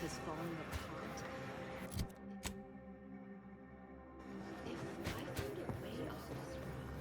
is falling apart. If I found a way off this rock.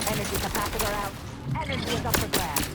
Energy capacitor out. Energy is up for grabs.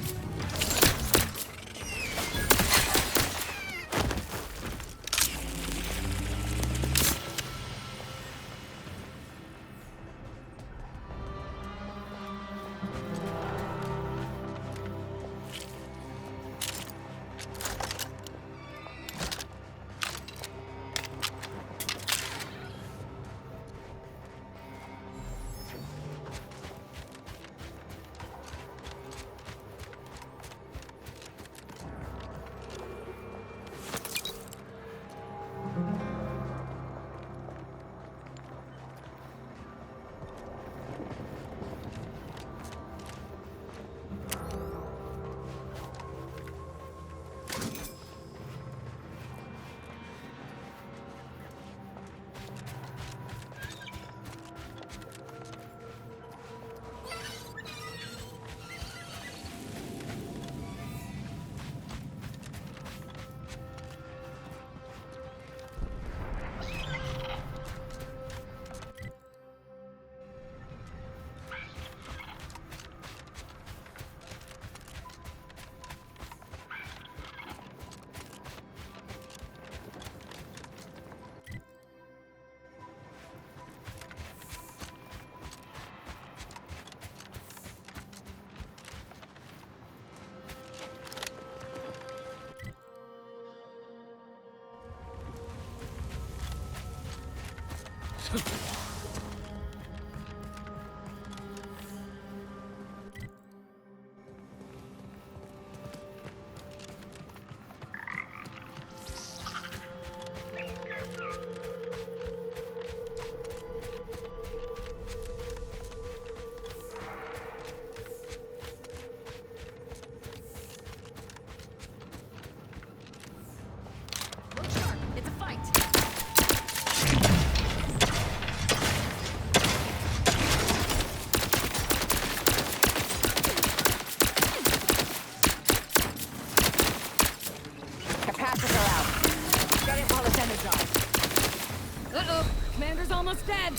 Commander's almost dead.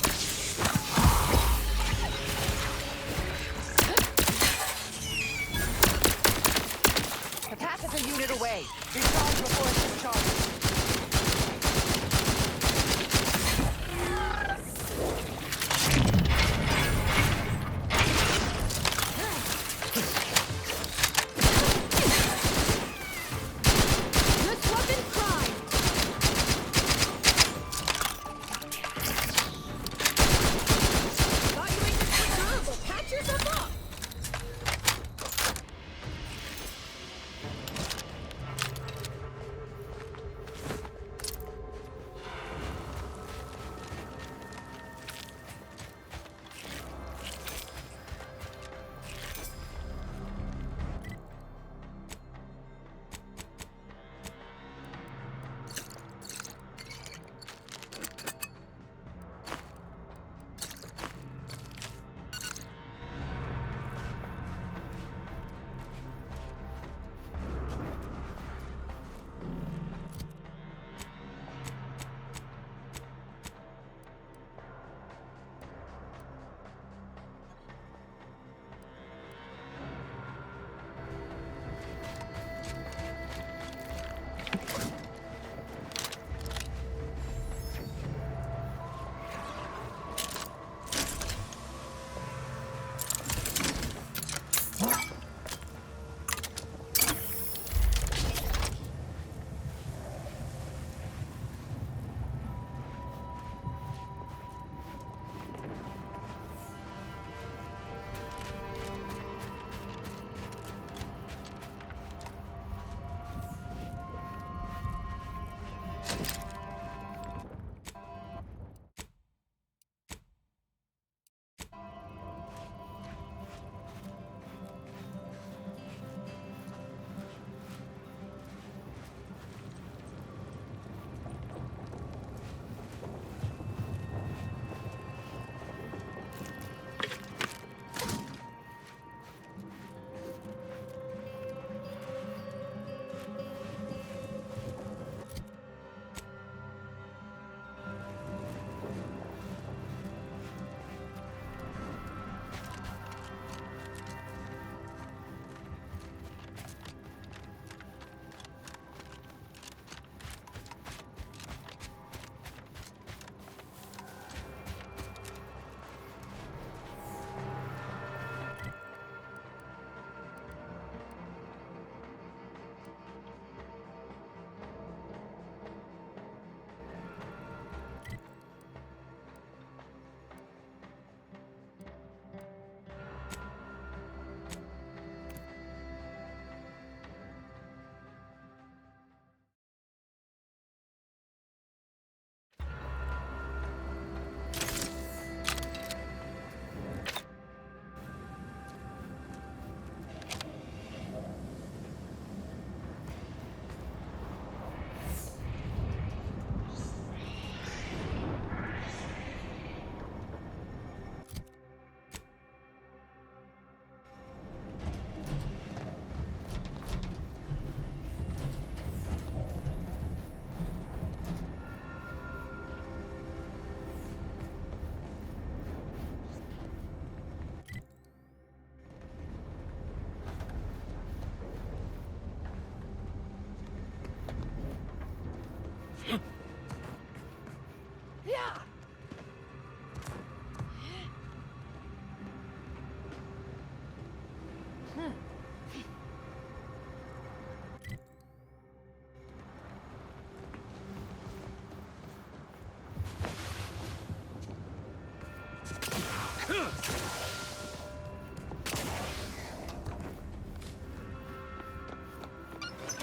Capacitor unit away. Recharge before it's discharged.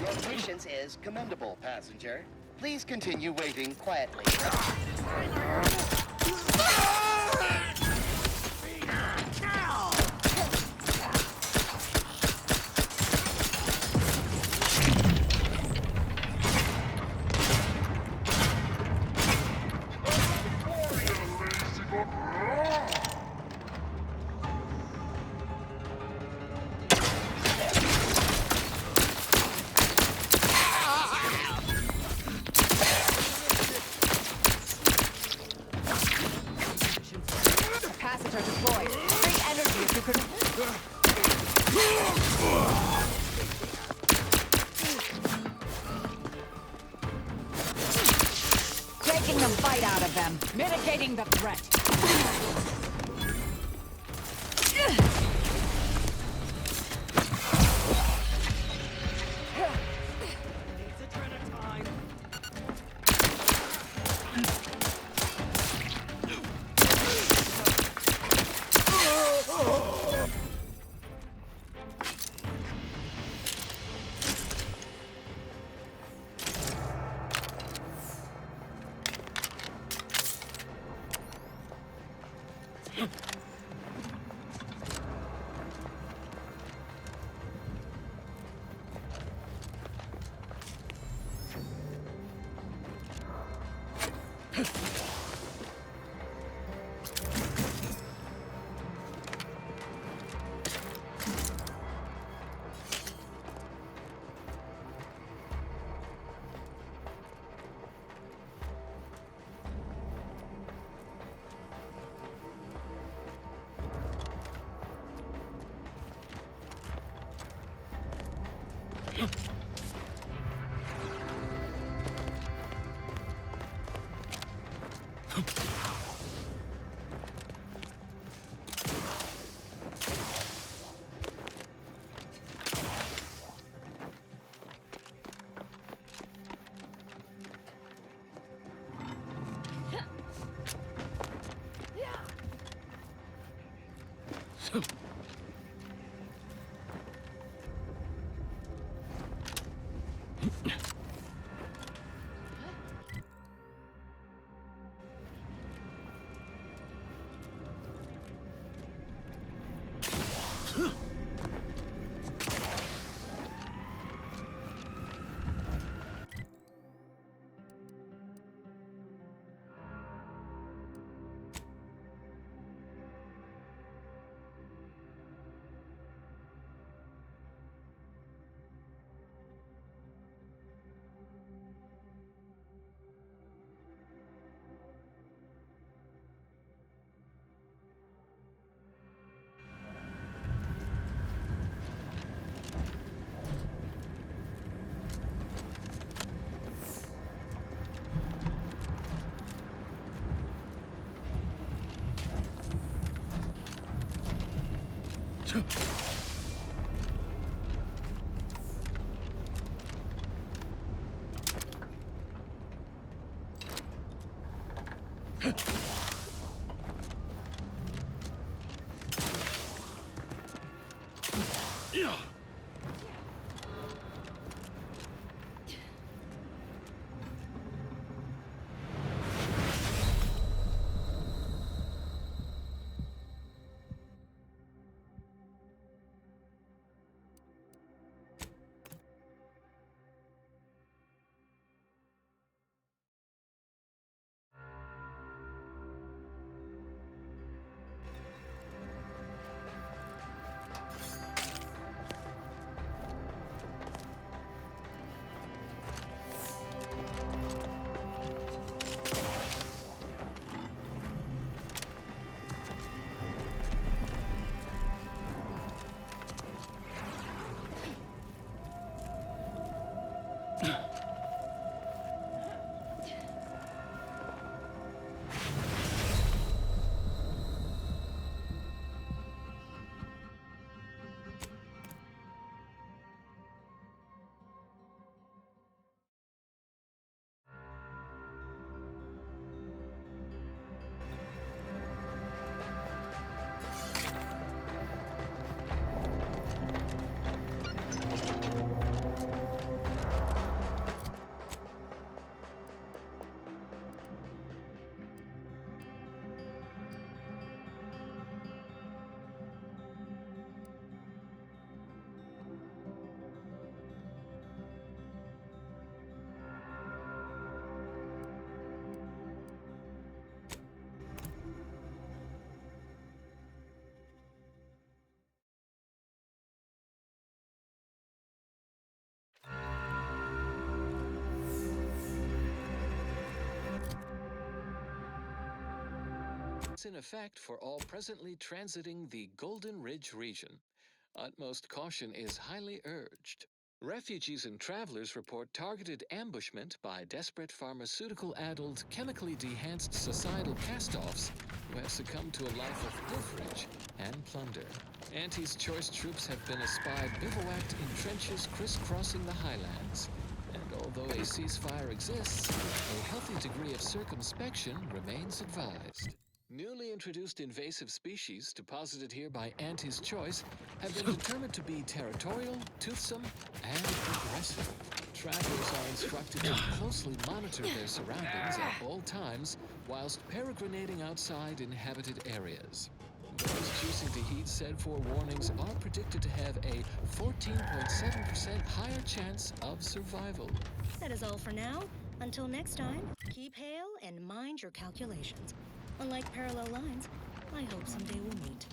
Your patience is commendable, passenger. Please continue waiting quietly. Capacitor deployed. Bring energy if you could. Taking the bite out of them. Mitigating the threat. It's in effect for all presently transiting the Golden Ridge region. Utmost caution is highly urged. Refugees and travelers report targeted ambushment by desperate pharmaceutical-addled, chemically dehanced societal cast-offs who have succumbed to a life of pilferage and plunder. Auntie's choice troops have been espied bivouacked in trenches crisscrossing the highlands. And although a ceasefire exists, a healthy degree of circumspection remains advised. Newly introduced invasive species, deposited here by Auntie's choice, have been determined to be territorial, toothsome, and aggressive. Travelers are instructed to closely monitor their surroundings at all times whilst peregrinating outside inhabited areas. Those choosing to heed said forewarnings are predicted to have a 14.7% higher chance of survival. That is all for now. Until next time, keep hail and mind your calculations. Unlike parallel lines, I hope someday we'll meet.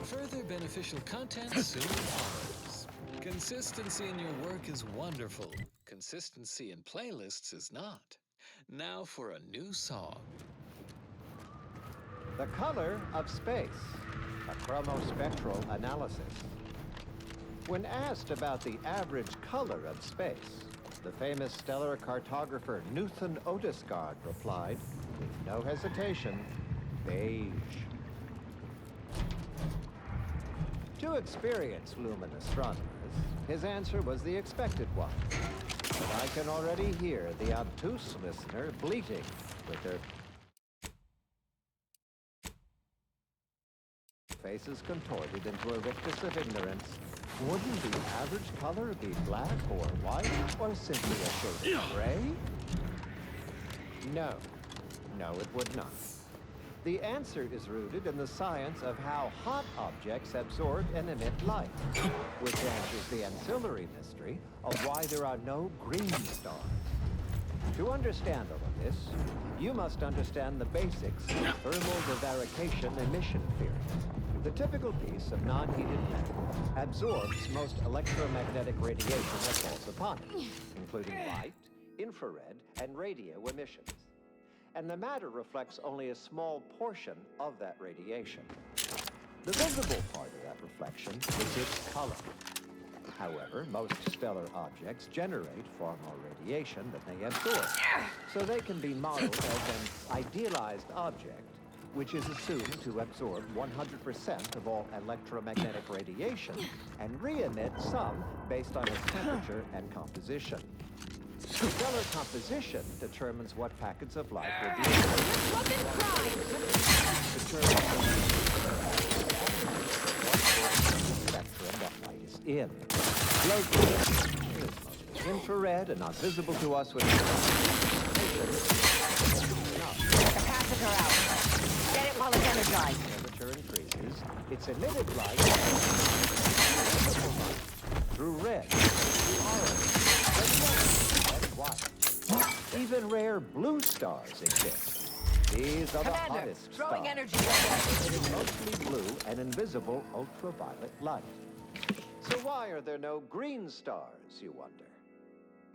Further beneficial content soon follows. Consistency in your work is wonderful. Consistency in playlists is not. Now for a new song. The color of space, a chromospectral analysis. When asked about the average color of space, the famous stellar cartographer Newton Odescard replied, with no hesitation, beige. To experienced lumen astronomers, his answer was the expected one. But I can already hear the obtuse listener bleating with their faces contorted into a rictus of ignorance. Wouldn't the average color be black or white, or simply a shade of gray? No. No, it would not. The answer is rooted in the science of how hot objects absorb and emit light, which answers the ancillary mystery of why there are no green stars. To understand all of this, you must understand the basics of thermal divarication emission theory. The typical piece of non-heated metal absorbs most electromagnetic radiation that falls upon it, including light, infrared, and radio emissions. And the matter reflects only a small portion of that radiation. The visible part of that reflection is its color. However, most stellar objects generate far more radiation than they absorb, so they can be modeled as an idealized object, which is assumed to absorb 100% of all electromagnetic radiation and re-emit some based on its temperature and composition. Stellar composition determines what packets of light will be spectrum that light is in. Located is mostly infrared and not visible to us with Capacitor out. Get it while it's energized. temperature increases, its emitted light through red, through orange, and white. Even rare blue stars exist. These are the hottest throwing stars, energy. emitting mostly blue and invisible ultraviolet light. So why are there no green stars, you wonder?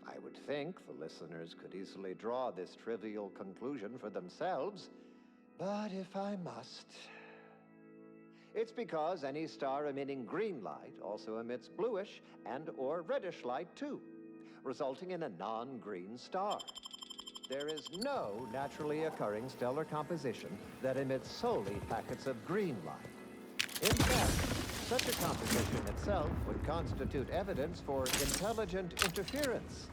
I would think the listeners could easily draw this trivial conclusion for themselves, but if I must... It's because any star emitting green light also emits bluish and or reddish light too, resulting in a non-green star. There is no naturally occurring stellar composition that emits solely packets of green light. In fact, such a composition itself would constitute evidence for intelligent interference,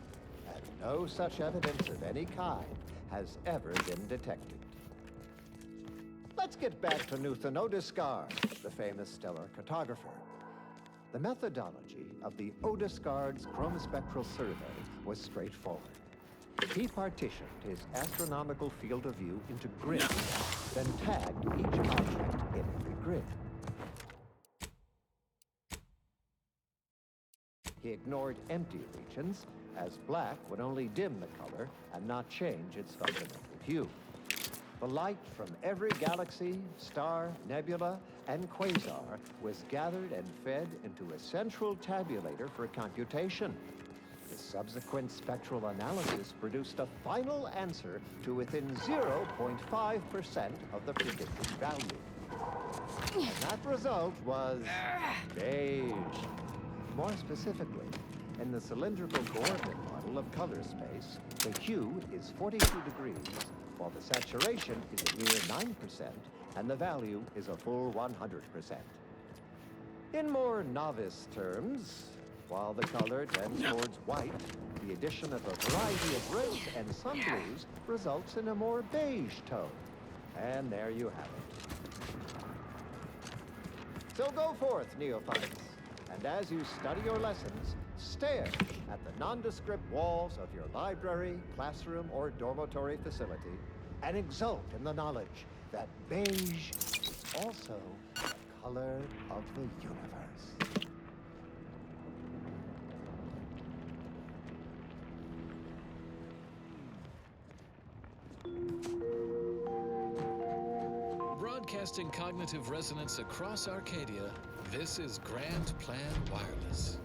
and no such evidence of any kind has ever been detected. Let's get back to Newton Odescard, the famous stellar cartographer. The methodology of the Odescard's chromospectral survey was straightforward. He partitioned his astronomical field of view into grids, then tagged each object in every grid. He ignored empty regions, as black would only dim the color and not change its fundamental hue. The light from every galaxy, star, nebula, and quasar was gathered and fed into a central tabulator for computation. The subsequent spectral analysis produced a final answer to within 0.5% of the predicted value. And that result was beige. More specifically, in the cylindrical coordinate model of color space, the hue is 42 degrees, while the saturation is a mere 9%, and the value is a full 100%. In more novice terms, while the color tends towards white, the addition of a variety of reds and some blues results in a more beige tone. And there you have it. So go forth, neophytes, and as you study your lessons, stare at the nondescript walls of your library, classroom, or dormitory facility, and exult in the knowledge that beige is also the color of the universe. Broadcasting cognitive resonance across Arcadia, this is Grand Plan Wireless.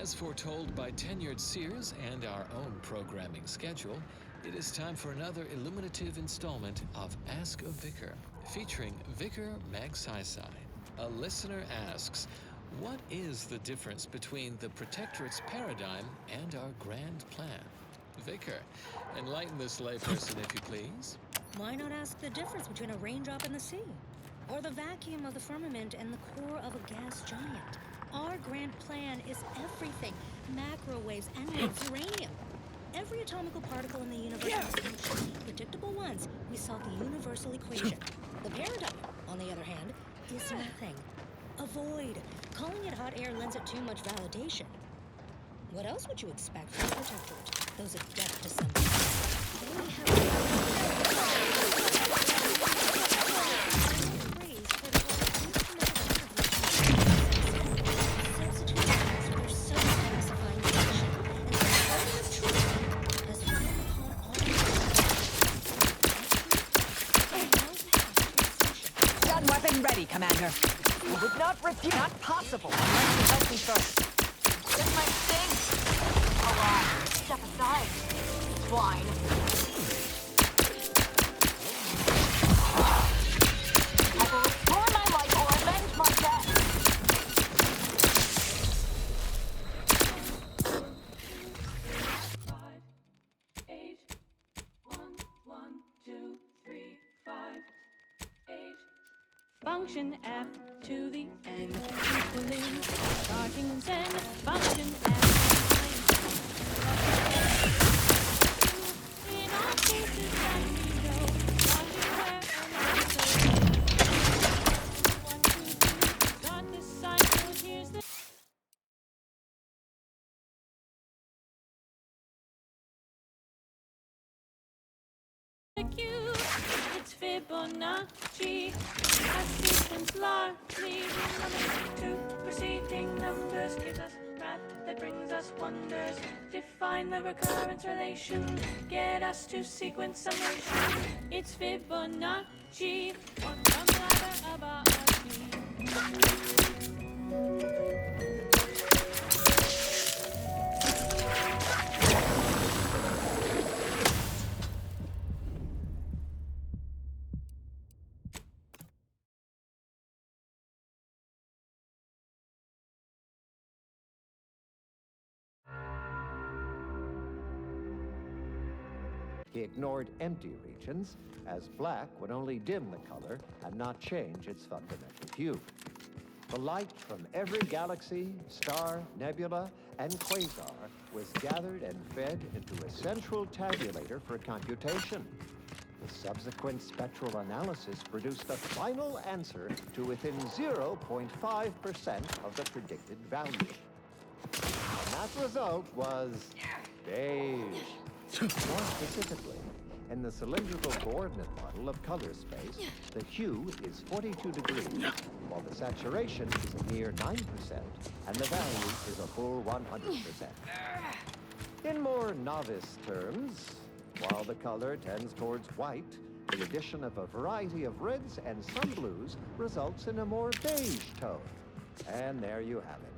As foretold by tenured seers and our own programming schedule, it is time for another illuminative installment of Ask a Vicar, featuring Vicar Magsaysay. A listener asks, what is the difference between the Protectorate's paradigm and our grand plan? Vicar, enlighten this layperson if you please. Why not ask the difference between a raindrop in the sea? Or the vacuum of the firmament and the core of a gas giant? Our grand plan is everything. Macrowaves, N-waves, uranium. Every atomical particle in the universe has ancient, predictable ones. We solve the universal equation. The paradigm, on the other hand, is nothing. A void. Calling it hot air lends it too much validation. What else would you expect from the Protectorate? Those adept to something. They Gun weapon ready, Commander. I would not refuse. Not possible unless you help me first. This might sting. Oh, step aside. Swine. I will restore my life or avenge my death. 5, 8, 1, 1, 2, 3, 5, 8. Function F to the n equaling starting zen. Function F. In all cases that we know, function where and also 1, 2, 3. Start this cycle. Here's the cue. It's Fibonacci. A sequence largely related to preceding numbers gives us math that brings us wonders. Define the recurrence relation. Get us to sequence summation. It's Fibonacci. One from ladder about He ignored empty regions, as black would only dim the color and not change its fundamental hue. The light from every galaxy, star, nebula, and quasar was gathered and fed into a central tabulator for computation. The subsequent spectral analysis produced a final answer to within 0.5% of the predicted value. And that result was beige. More specifically, in the cylindrical coordinate model of color space, the hue is 42 degrees, while the saturation is a mere 9%, and the value is a full 100%. In more novice terms, while the color tends towards white, the addition of a variety of reds and some blues results in a more beige tone. And there you have it.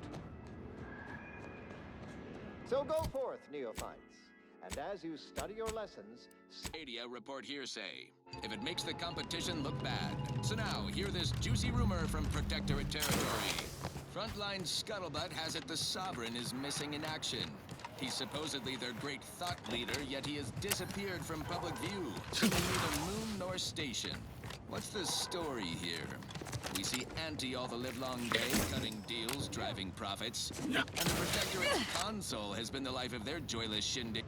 So go forth, neophytes, and as you study your lessons, Media report hearsay. If it makes the competition look bad. So now, hear this juicy rumor from Protectorate territory. Frontline Scuttlebutt has it the Sovereign is missing in action. He's supposedly their great thought leader, yet he has disappeared from public view, seeing neither moon nor station. What's the story here? We see Auntie all the livelong day, cutting deals, driving profits. And the Protectorate's console has been the life of their joyless shindig.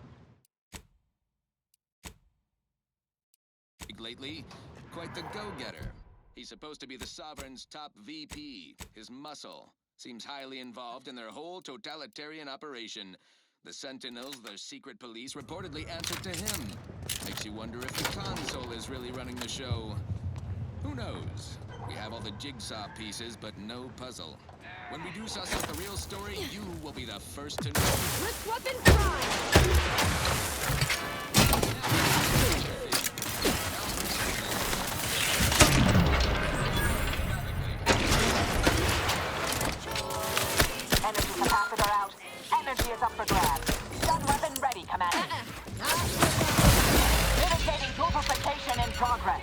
Lately, quite the go-getter. He's supposed to be the Sovereign's top VP. His muscle seems highly involved in their whole totalitarian operation. The Sentinels, their secret police, reportedly answer to him. Makes you wonder if the console is really running the show. Who knows? We have all the jigsaw pieces, but no puzzle. When we do suss out the real story, you will be the first to know. Let's weapon prime! Energy capacitor out. Energy is up for grabs. Stun weapon ready, Commander. Mitigating pulverization in progress.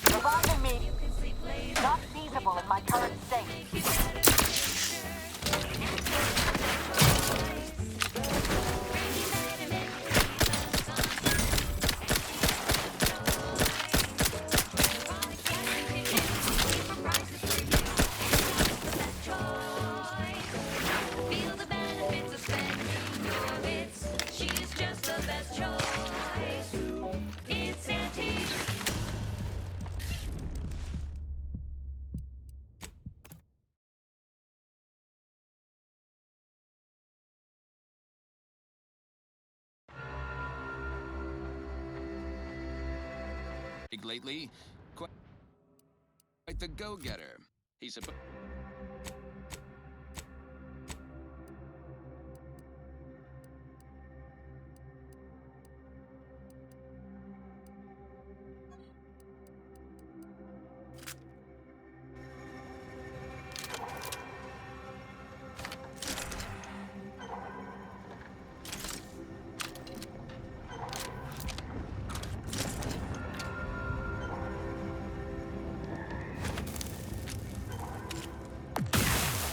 Reviving me. Not feasible in my current state. Feel the benefits of spending your bits. She's just the best choice. It's Auntie. Lately, quite the go-getter. He's supposed.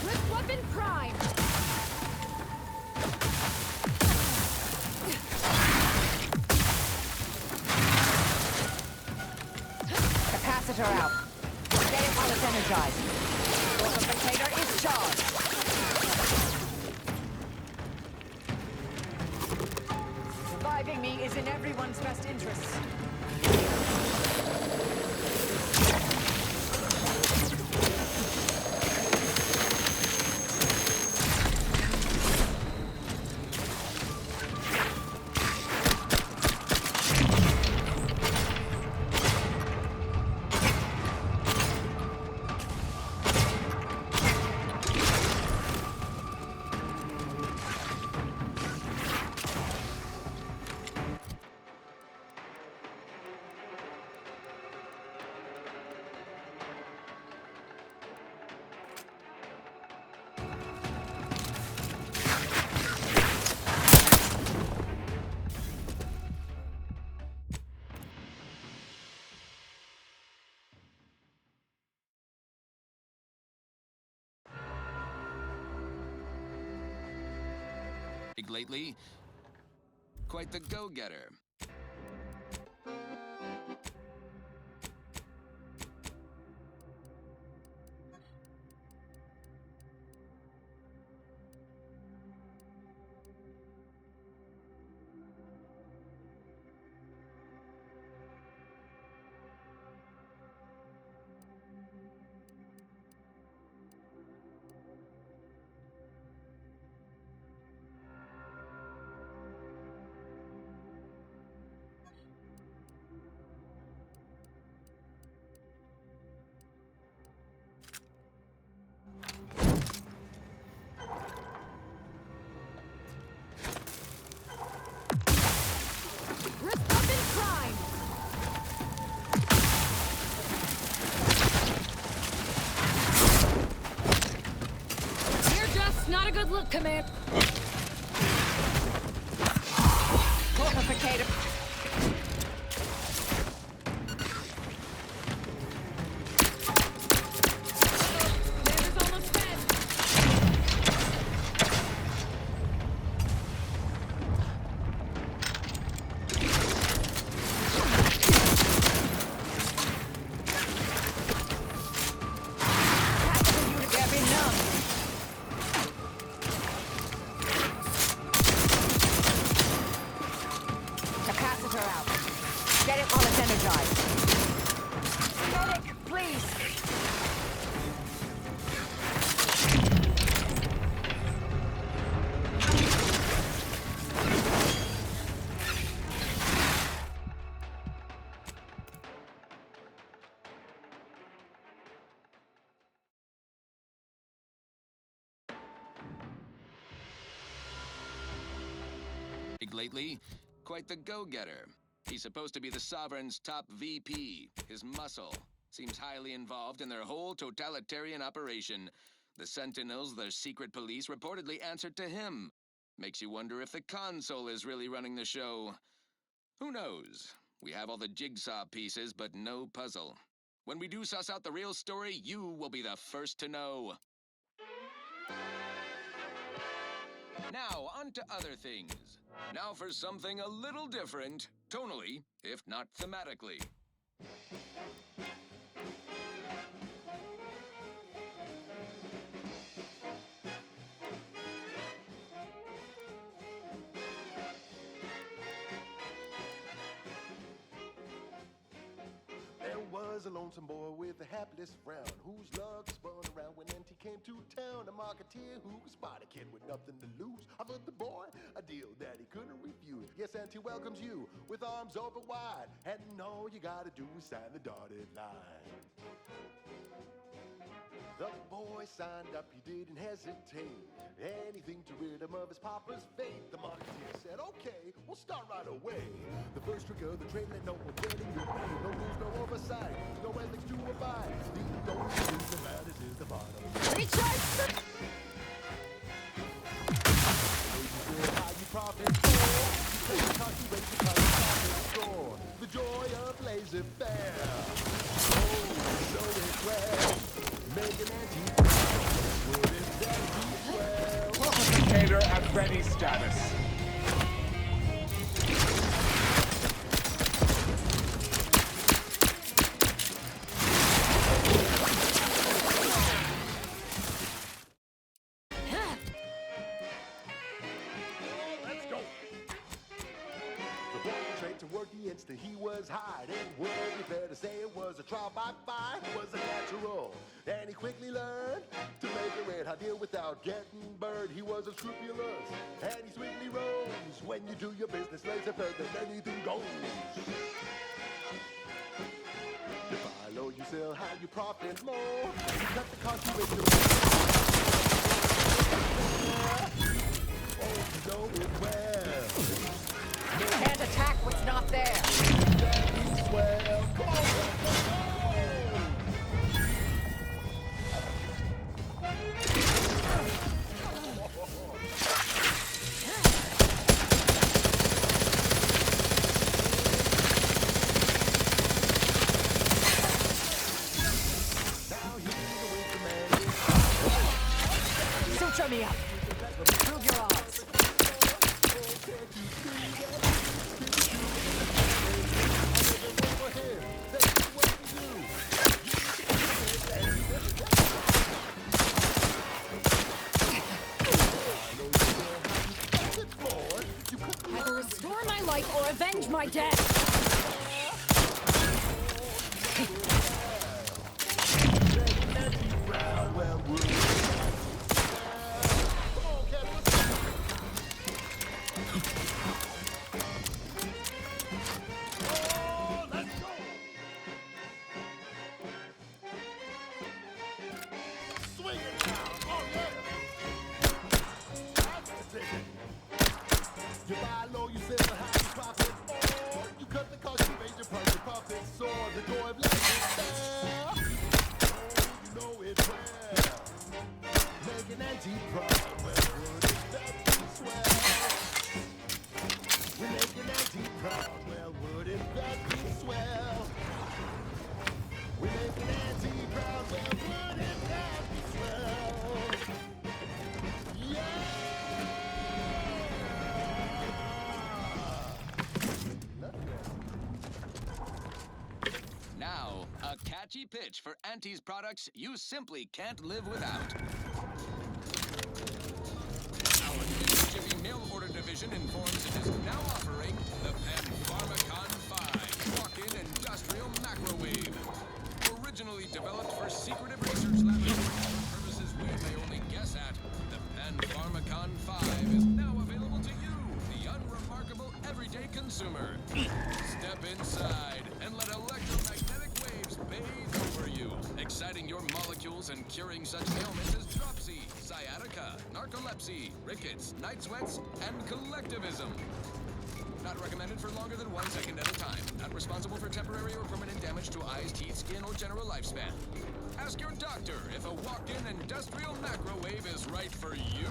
Lift weapon prime! Capacitor out. Get it while it's energized. Fortificator is charged. Reviving me is in everyone's best interests. Lately, quite the go-getter. Look, Command. Fortificator. Commander's almost dead. Capital unit have been numb. Capacitor out. Get it while it's energized. Medic, please. Lately, quite the go-getter. He's supposed to be the Sovereign's top VP. His muscle seems highly involved in their whole totalitarian operation. The Sentinels, their secret police, reportedly answered to him. Makes you wonder if the console is really running the show. Who knows? We have all the jigsaw pieces, but no puzzle. When we do suss out the real story, you will be the first to know. Now, on to other things. Now for something a little different, tonally, if not thematically. There was a lonesome boy with a hapless frown, whose luck spun around when NT came to town. A marketeer who spotted a kid with nothing to lose, offered the boy a deal that he couldn't refuse. Yes, NT welcomes you with arms open wide, and all you gotta do is sign the dotted line. The boy signed up, he didn't hesitate. Anything to rid him of his papa's fate. The marketeer said, okay, we'll start right away. The first trick of the trade, let no one get in your way. No rules, no oversight, no ethics to abide. The only thing that matters is the bottom. Recharge the... How you profit for. You calculate the kind of profit score. The joy of laissez-faire. Oh, so it's well. Make an anti-well. Fortificator at ready status. Let's go. The boy trained to work the instant he was hired. It would be fair to say it was a trial by fire. It was a natural, and he quickly learned to make a red hot deal without getting burned. He was unscrupulous, and he swiftly rose. When you do your business, laissez-faire, then anything goes. You buy low, you sell high, you profit more. You cut the cost, you make your oh, you know it well. Can't attack what's not there. Well, come on. Suture me up. Prove your odds. Either restore my life or avenge my death. switch for Auntie's products you simply can't live without. Our new Jiffy Mail Order Division informs it is now offering the Pen Pharmacon 5 walk-in industrial microwave. Originally developed for secretive research laboratories for purposes we may only guess at, the Pen Pharmacon 5 is now available to you, the unremarkable everyday consumer. Step inside and let electromagnetic waves bathe over you, exciting your molecules and curing such ailments as dropsy, sciatica, narcolepsy, rickets, night sweats, and collectivism. Not recommended for longer than 1 second at a time. Not responsible for temporary or permanent damage to eyes, teeth, skin, or general lifespan. Ask your doctor if a walk-in industrial microwave is right for you.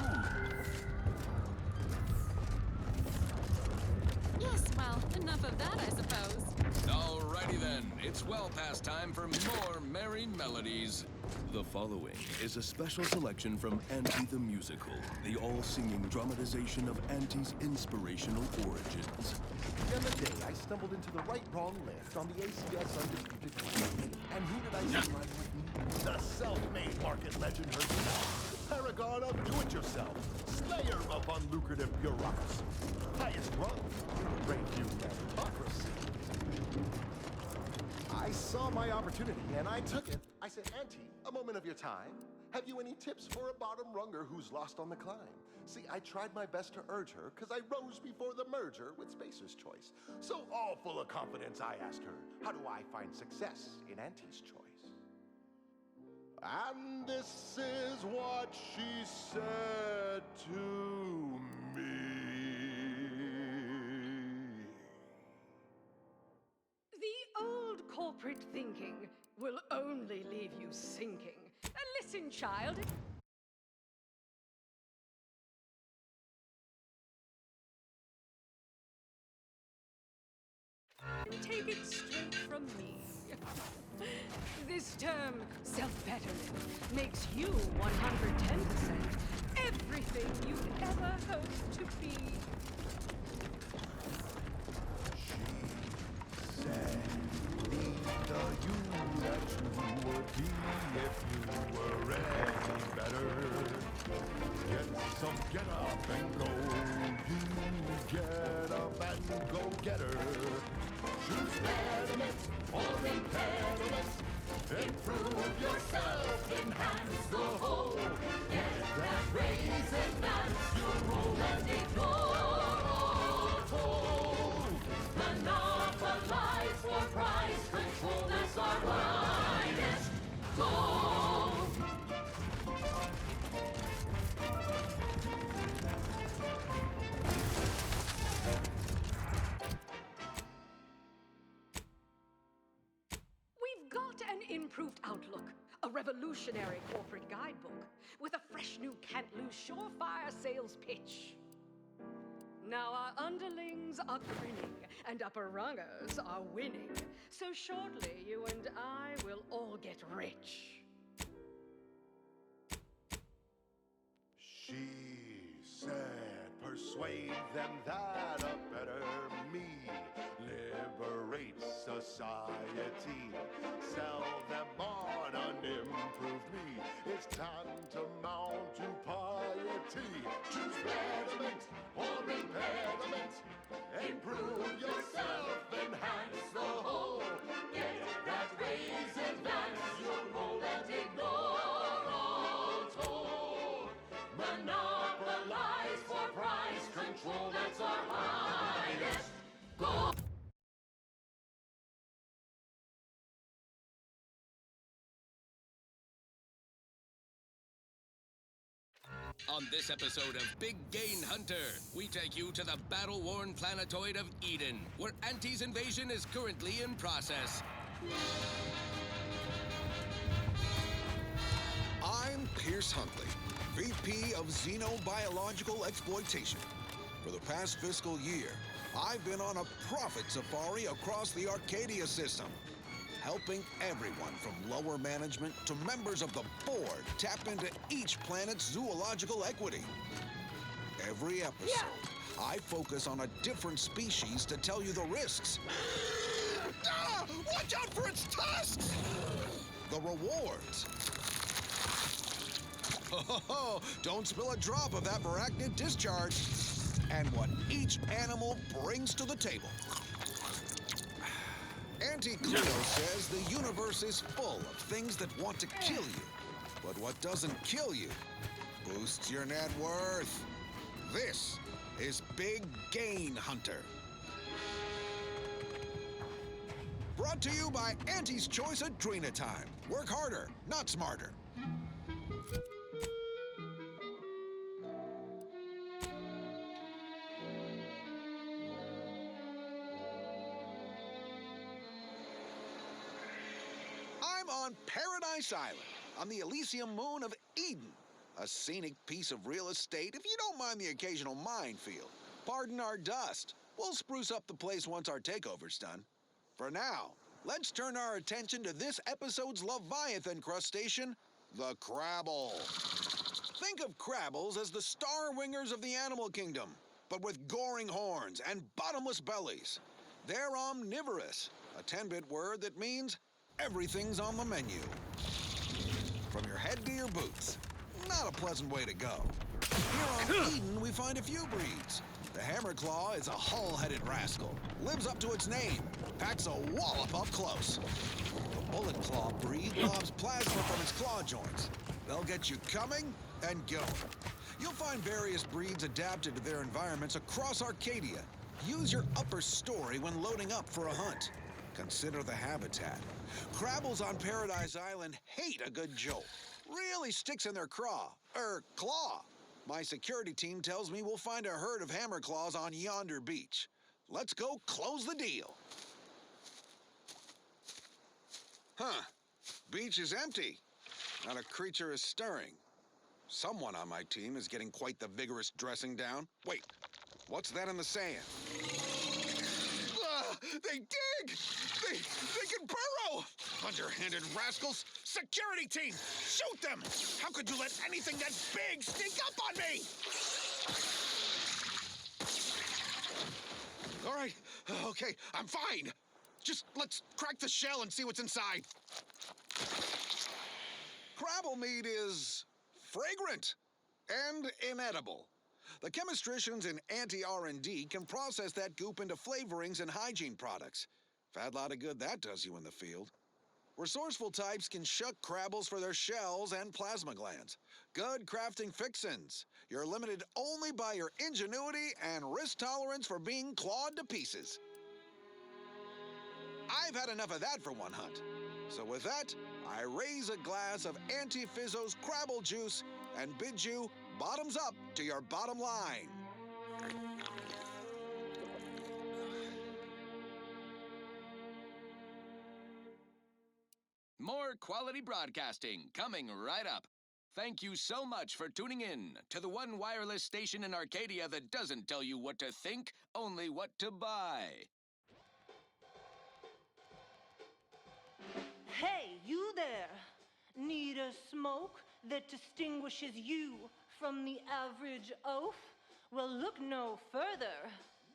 Yes, well, enough of that, I suppose. Alrighty then, it's well past time for more merry melodies. The following is a special selection from Auntie the Musical, the all-singing dramatization of Auntie's inspirational origins. The other day, I stumbled into the right-wrong list on the ACS Undisputed Classic. And who did I see right with me? The self-made market legend herself. The paragon of do-it-yourself. Slayer of unlucrative bureaucracy. Highest rung. Great new meritocracy. I saw my opportunity, and I took it. I said, Auntie, a moment of your time. Have you any tips for a bottom runger who's lost on the climb? See, I tried my best to urge her, because I rose before the merger with Spacer's Choice. So all full of confidence, I asked her, how do I find success in Auntie's Choice? And this is what she said to me. The old corporate thinking will only leave you sinking. Listen, child. Take it straight from me. This term, self-betterment, makes you 110% everything you'd ever hoped to be. She said, be the you that you would be if you were any better. Get some get up and go. You get up and go get her. Choose betterment or impediment. Improve yourself, enhance the whole. Get that raise, advance your role and ignore all told. Monopolize for price control, that's our highest goal. We've got an improved outlook, a revolutionary corporate guidebook with a fresh new can't-lose surefire sales pitch. Now our underlings are grinning and upper rungers are winning. So shortly you and I will all get rich. She said, persuade them that a better me liberates society. Sell them on an improved me. It's tantamount to piety. Choose betterment or impediment. Improve yourself, enhance the whole. Get that raise, advance your role and ignore all told. Monopolize for price control, that's our highest goal. On this episode of Big Gain Hunter, we take you to the battle-worn planetoid of Eden, where Auntie's invasion is currently in process. I'm Pierce Huntley, VP of Xenobiological Exploitation. For the past fiscal year, I've been on a profit safari across the Arcadia system, helping everyone from lower management to members of the board tap into each planet's zoological equity. Every episode, I focus on a different species to tell you the risks. Watch out for its tusks! the rewards. Oh, don't spill a drop of that arachnid discharge. And what each animal brings to the table. Auntie Cleo says the universe is full of things that want to kill you. But what doesn't kill you boosts your net worth. This is Big Gain Hunter. Brought to you by Auntie's Choice Adrena Time. Work harder, not smarter. I'm on Paradise Island, on the Elysium moon of Eden. A scenic piece of real estate, if you don't mind the occasional minefield. Pardon our dust. We'll spruce up the place once our takeover's done. For now, let's turn our attention to this episode's Leviathan crustacean, the Crabble. Think of crabbles as the star wingers of the animal kingdom, but with goring horns and bottomless bellies. They're omnivorous, a 10-bit word that means everything's on the menu. From your head to your boots. Not a pleasant way to go. Here on Eden, we find a few breeds. The Hammerclaw is a hull-headed rascal. Lives up to its name. Packs a wallop up close. The Bullet Claw breed lobs plasma from its claw joints. They'll get you coming and going. You'll find various breeds adapted to their environments across Arcadia. Use your upper story when loading up for a hunt. Consider the habitat. Crabbles on Paradise Island hate a good jolt. Really sticks in their claw. My security team tells me we'll find a herd of hammerclaws on yonder beach. Let's go close the deal. Huh. Beach is empty. Not a creature is stirring. Someone on my team is getting quite the vigorous dressing down. Wait, what's that in the sand? They dig! They can burrow! Underhanded rascals! Security team! Shoot them! How could you let anything that big sneak up on me? All right, okay, I'm fine. Just let's crack the shell and see what's inside. Crabble meat is fragrant and inedible. The chemistricians in anti-R&D can process that goop into flavorings and hygiene products. Fat lot of good that does you in the field. Resourceful types can shuck crabbles for their shells and plasma glands. Good crafting fixins. You're limited only by your ingenuity and risk tolerance for being clawed to pieces. I've had enough of that for one hunt. So with that, I raise a glass of Anti-Fizzo's Crabble Juice and bid you bottoms up to your bottom line. More quality broadcasting coming right up. Thank you so much for tuning in to the one wireless station in Arcadia that doesn't tell you what to think, only what to buy. Hey, you there! Need a smoke that distinguishes you from the average oaf? Well, look no further.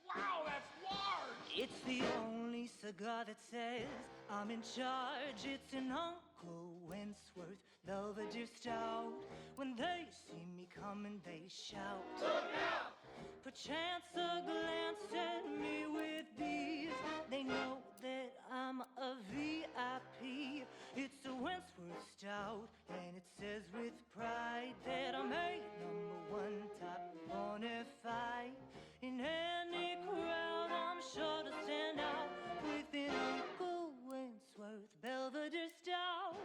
Wow, that's large! It's the only cigar that says I'm in charge. It's an Uncle Wentworth Belvedere Stout. When they see me coming, they shout. Look out! Perchance a glance at me with these, they know that I'm a VIP. It's a Wentworth Stout, and it says with pride that I'm a #1 top bonafide. In any crowd, I'm sure to stand out with an Uncle Wentworth Belvedere Stout.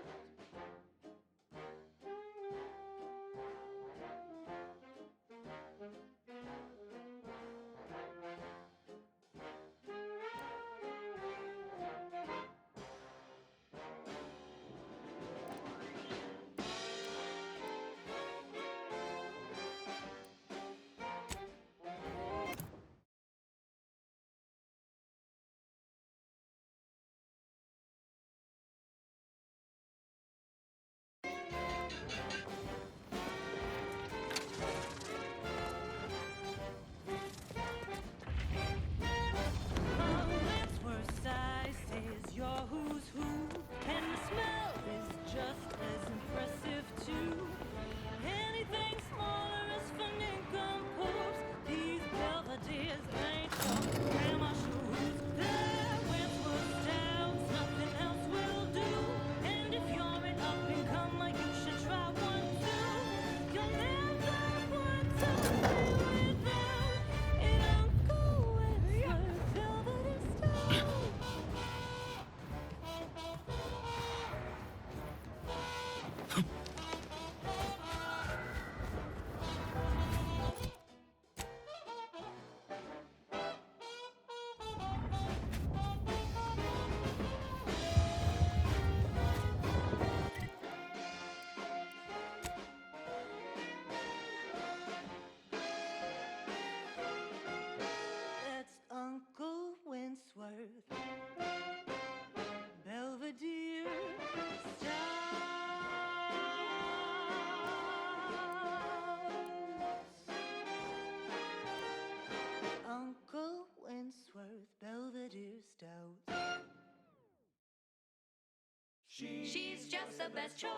She's just the best choice.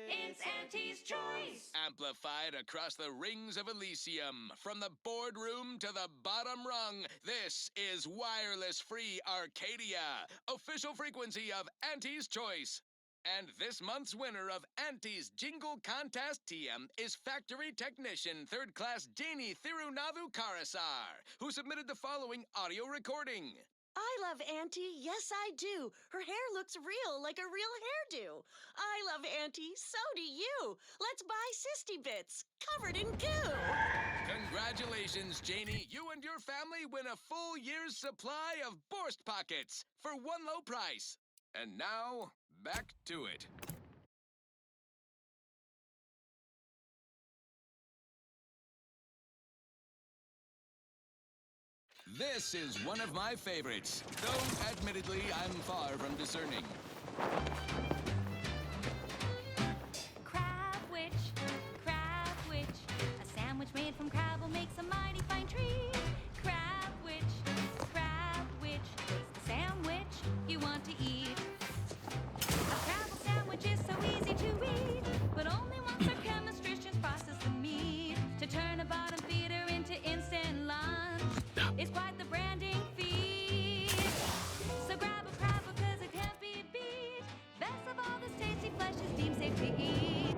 It's Auntie's choice. Amplified across the rings of Elysium, from the boardroom to the bottom rung, this is wireless free Arcadia, official frequency of Auntie's Choice. And this month's winner of Auntie's Jingle Contest TM is factory technician third class Janie Thirunavu Karasar, who submitted the following audio recording. I love Auntie, yes I do. Her hair looks real, like a real hairdo. I love Auntie, so do you. Let's buy Sisty Bits, covered in goo. Congratulations, Janie. You and your family win a full year's supply of Borst Pockets for one low price. And now, back to it. This is one of my favorites, though admittedly I'm far from discerning. Crab witch, a sandwich made from crab will make some mighty fine treat. Crab witch, taste the sandwich you want to eat. A crabble sandwich is so easy to eat, but only once our chemistricians process the meat to turn a bottom feeder into instant lunch. It's quite the branding feat. So grab a crab because it can't be beat. Best of all, this tasty flesh is deemed safe to eat.